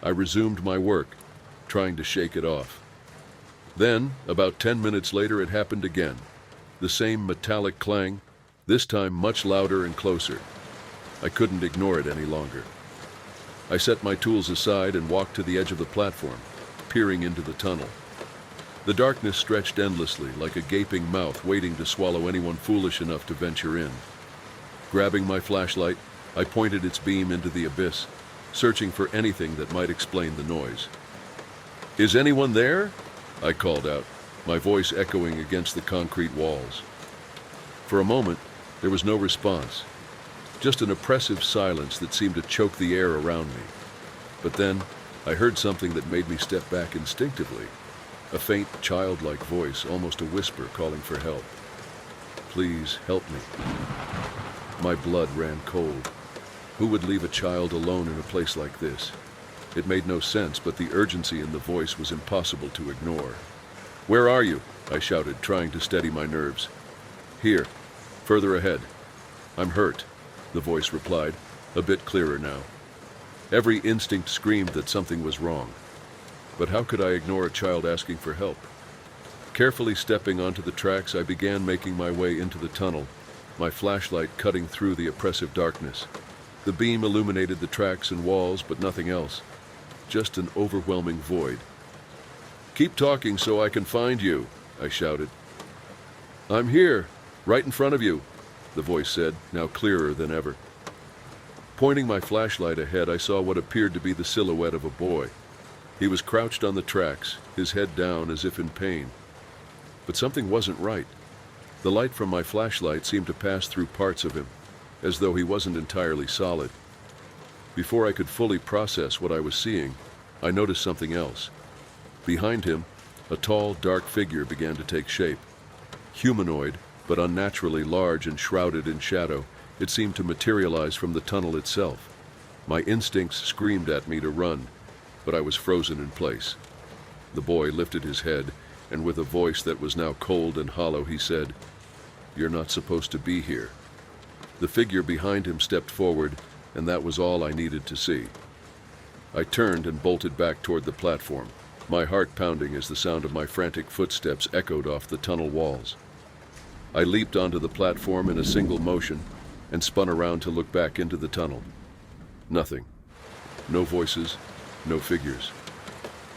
I resumed my work, trying to shake it off. Then, about 10 minutes later, it happened again. The same metallic clang, this time much louder and closer. I couldn't ignore it any longer. I set my tools aside and walked to the edge of the platform, peering into the tunnel. The darkness stretched endlessly, like a gaping mouth waiting to swallow anyone foolish enough to venture in. Grabbing my flashlight, I pointed its beam into the abyss, searching for anything that might explain the noise. "Is anyone there?" I called out, my voice echoing against the concrete walls. For a moment, there was no response, just an oppressive silence that seemed to choke the air around me. But then, I heard something that made me step back instinctively, a faint, childlike voice, almost a whisper, calling for help. "Please, help me." My blood ran cold. Who would leave a child alone in a place like this? It made no sense, but the urgency in the voice was impossible to ignore. "Where are you?" I shouted, trying to steady my nerves. "Here, further ahead." "I'm hurt," the voice replied, a bit clearer now. Every instinct screamed that something was wrong. But how could I ignore a child asking for help? Carefully stepping onto the tracks, I began making my way into the tunnel, my flashlight cutting through the oppressive darkness. The beam illuminated the tracks and walls, but nothing else. Just an overwhelming void. "Keep talking so I can find you," I shouted. "I'm here, right in front of you," the voice said, now clearer than ever. Pointing my flashlight ahead, I saw what appeared to be the silhouette of a boy. He was crouched on the tracks, his head down as if in pain. But something wasn't right. The light from my flashlight seemed to pass through parts of him, as though he wasn't entirely solid. Before I could fully process what I was seeing, I noticed something else. Behind him, a tall, dark figure began to take shape. Humanoid, but unnaturally large and shrouded in shadow, it seemed to materialize from the tunnel itself. My instincts screamed at me to run, but I was frozen in place. The boy lifted his head, and with a voice that was now cold and hollow, he said, "You're not supposed to be here." The figure behind him stepped forward, and that was all I needed to see. I turned and bolted back toward the platform, my heart pounding as the sound of my frantic footsteps echoed off the tunnel walls. I leaped onto the platform in a single motion and spun around to look back into the tunnel. Nothing. No voices, no figures.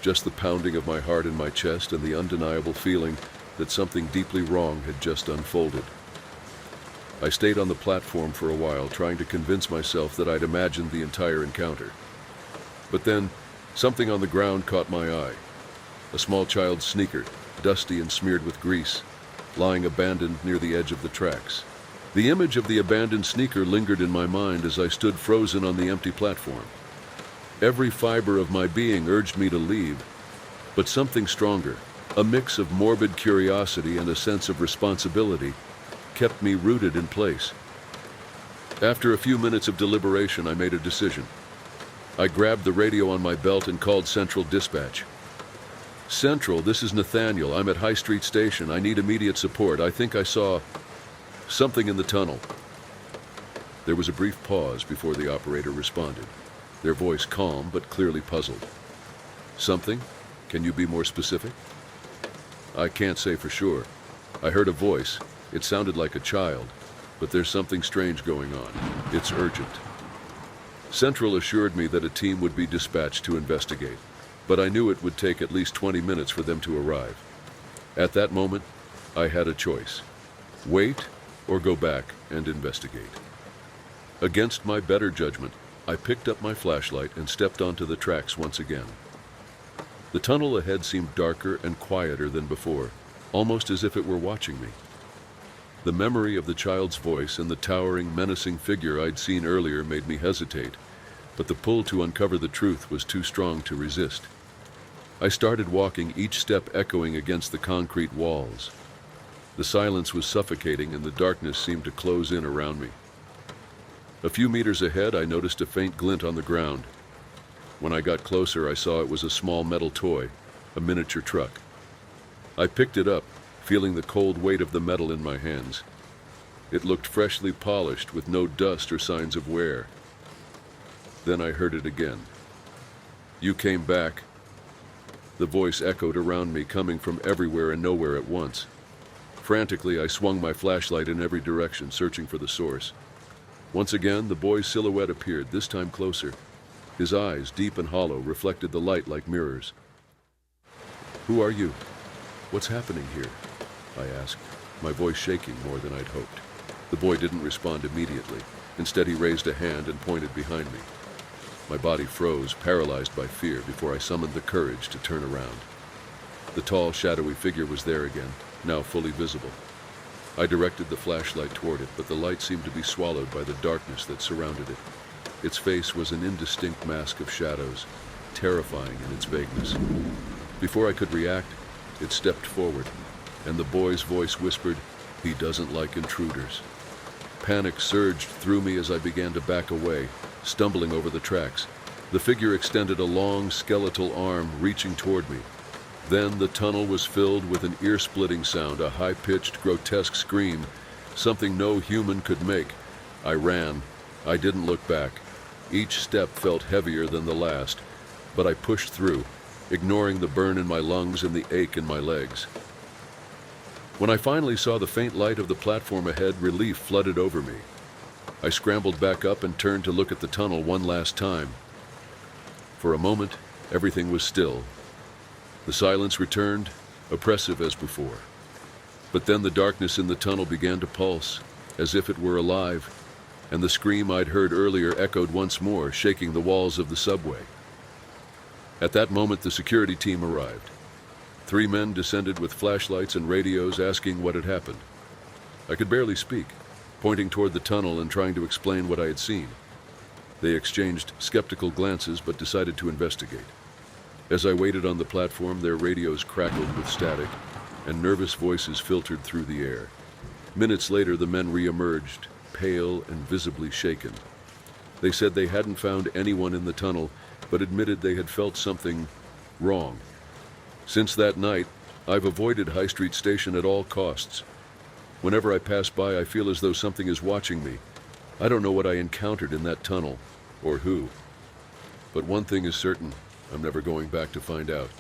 Just the pounding of my heart in my chest and the undeniable feeling that something deeply wrong had just unfolded. I stayed on the platform for a while, trying to convince myself that I'd imagined the entire encounter. But then, something on the ground caught my eye. A small child's sneaker, dusty and smeared with grease, lying abandoned near the edge of the tracks. The image of the abandoned sneaker lingered in my mind as I stood frozen on the empty platform. Every fiber of my being urged me to leave, but something stronger, a mix of morbid curiosity and a sense of responsibility, kept me rooted in place. After a few minutes of deliberation, I made a decision. I grabbed the radio on my belt and called Central Dispatch. Central, this is Nathaniel. I'm at High Street Station. I need immediate support. I think I saw something in the tunnel. There was a brief pause before the operator responded, their voice calm but clearly puzzled. Something? Can you be more specific? I can't say for sure. I heard a voice. It sounded like a child, but there's something strange going on. It's urgent. Central assured me that a team would be dispatched to investigate, but I knew it would take at least 20 minutes for them to arrive. At that moment, I had a choice. Wait or go back and investigate. Against my better judgment, I picked up my flashlight and stepped onto the tracks once again. The tunnel ahead seemed darker and quieter than before, almost as if it were watching me. The memory of the child's voice and the towering, menacing figure I'd seen earlier made me hesitate, but the pull to uncover the truth was too strong to resist. I started walking, each step echoing against the concrete walls. The silence was suffocating and the darkness seemed to close in around me. A few meters ahead, I noticed a faint glint on the ground. When I got closer, I saw it was a small metal toy, a miniature truck. I picked it up, feeling the cold weight of the metal in my hands. It looked freshly polished, with no dust or signs of wear. Then I heard it again. You came back. The voice echoed around me, coming from everywhere and nowhere at once. Frantically, I swung my flashlight in every direction, searching for the source. Once again, the boy's silhouette appeared, this time closer. His eyes, deep and hollow, reflected the light like mirrors. Who are you? What's happening here? I asked, my voice shaking more than I'd hoped. The boy didn't respond immediately. Instead, he raised a hand and pointed behind me. My body froze, paralyzed by fear, before I summoned the courage to turn around. The tall, shadowy figure was there again, now fully visible. I directed the flashlight toward it, but the light seemed to be swallowed by the darkness that surrounded it. Its face was an indistinct mask of shadows, terrifying in its vagueness. Before I could react, it stepped forward, and the boy's voice whispered, "He doesn't like intruders." Panic surged through me as I began to back away, stumbling over the tracks. The figure extended a long, skeletal arm, reaching toward me. Then the tunnel was filled with an ear-splitting sound, a high-pitched, grotesque scream, something no human could make. I ran. I didn't look back. Each step felt heavier than the last, but I pushed through, ignoring the burn in my lungs and the ache in my legs. When I finally saw the faint light of the platform ahead, relief flooded over me. I scrambled back up and turned to look at the tunnel one last time. For a moment, everything was still. The silence returned, oppressive as before. But then the darkness in the tunnel began to pulse, as if it were alive, and the scream I'd heard earlier echoed once more, shaking the walls of the subway. At that moment, the security team arrived. 3 men descended with flashlights and radios, asking what had happened. I could barely speak, pointing toward the tunnel and trying to explain what I had seen. They exchanged skeptical glances but decided to investigate. As I waited on the platform, their radios crackled with static, and nervous voices filtered through the air. Minutes later, the men re-emerged, pale and visibly shaken. They said they hadn't found anyone in the tunnel, but admitted they had felt something wrong. Since that night, I've avoided High Street Station at all costs. Whenever I pass by, I feel as though something is watching me. I don't know what I encountered in that tunnel, or who. But one thing is certain, I'm never going back to find out.